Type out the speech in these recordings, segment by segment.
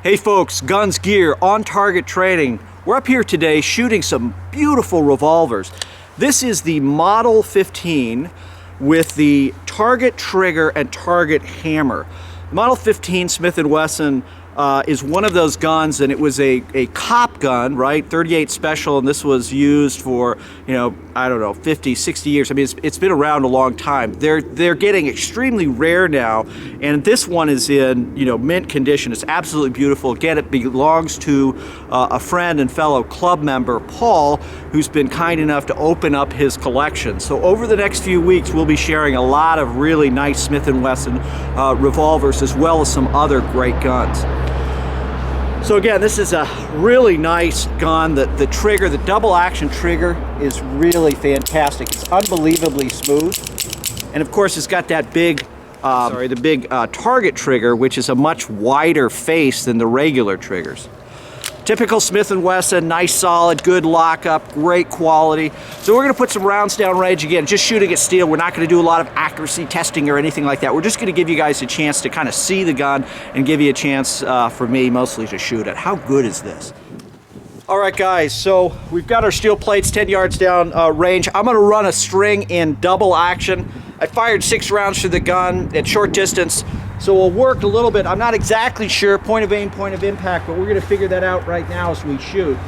Hey folks, guns, gear, on target training. We're up here today shooting some beautiful revolvers. This is the Model 15 with the target trigger and target hammer. The Model 15 Smith & Wesson is one of those guns, and it was a cop gun, right? 38 special, and this was used for, I don't know, 50, 60 years. I mean, it's been around a long time. They're getting extremely rare now, and this one is in, mint condition. It's absolutely beautiful. Again, it belongs to a friend and fellow club member, Paul, who's been kind enough to open up his collection. So over the next few weeks, we'll be sharing a lot of really nice Smith & Wesson revolvers, as well as some other great guns. So again, this is a really nice gun. The trigger, the double action trigger, is really fantastic. It's unbelievably smooth. And of course, it's got that big, target trigger, which is a much wider face than the regular triggers. Typical Smith & Wesson, nice, solid, good lockup, great quality. So we're gonna put some rounds down range. Again, just shooting at steel. We're not gonna do a lot of accuracy testing or anything like that. We're just gonna give you guys a chance to kind of see the gun and give you a chance, for me, mostly to shoot it. How good is this? All right, guys, so we've got our steel plates 10 yards down range. I'm gonna run a string in double action. I fired 6 rounds through the gun at short distance, so we'll work a little bit. I'm not exactly sure, point of aim, point of impact, but we're gonna figure that out right now as we shoot.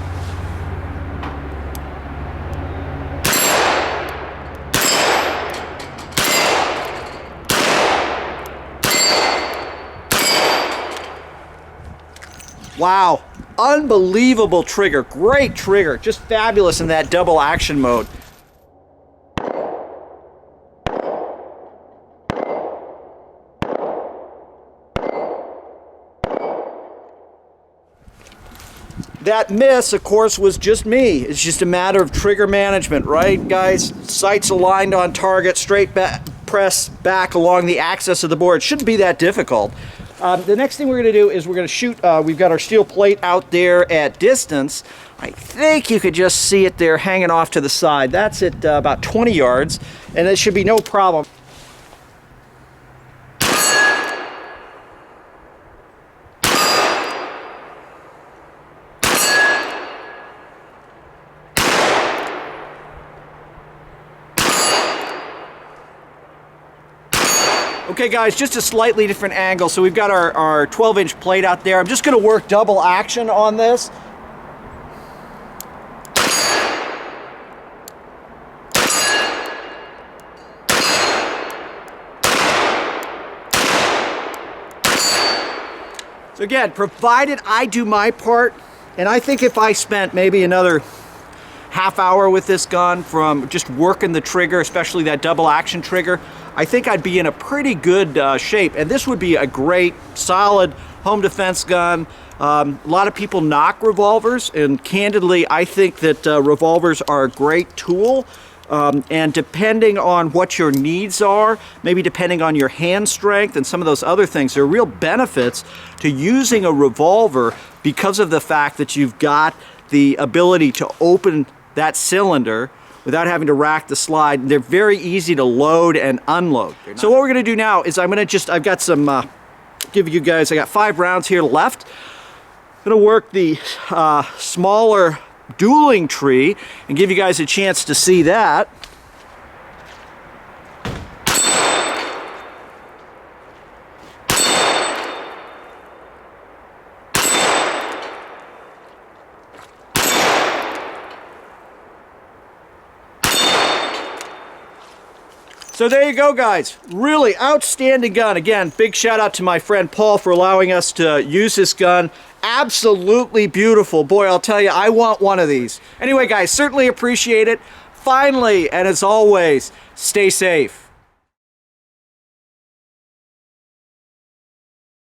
Wow, unbelievable trigger, great trigger, just fabulous in that double action mode. That miss, of course, was just me. It's just a matter of trigger management, right, guys? Sights aligned on target, straight press back along the axis of the board. Shouldn't be that difficult. The next thing we're going to do is we're going to shoot. We've got our steel plate out there at distance. I think you could just see it there hanging off to the side. That's at about 20 yards, and it should be no problem. Okay guys, just a slightly different angle. So we've got our 12-inch plate out there. I'm just gonna work double action on this. So again, provided I do my part, and I think if I spent maybe another half hour with this gun from just working the trigger, especially that double action trigger, I think I'd be in a pretty good shape. And this would be a great, solid home defense gun. A lot of people knock revolvers, and candidly, I think that revolvers are a great tool. And depending on what your needs are, maybe depending on your hand strength and some of those other things, there are real benefits to using a revolver because of the fact that you've got the ability to open that cylinder without having to rack the slide. They're very easy to load and unload. So what we're gonna do now is I've got some, give you guys, I got 5 rounds here left. I'm gonna work the smaller dueling tree and give you guys a chance to see that. So there you go, guys. Really outstanding gun. Again, big shout out to my friend Paul for allowing us to use this gun. Absolutely beautiful. Boy, I'll tell you, I want one of these. Anyway, guys, certainly appreciate it. Finally, and as always, stay safe.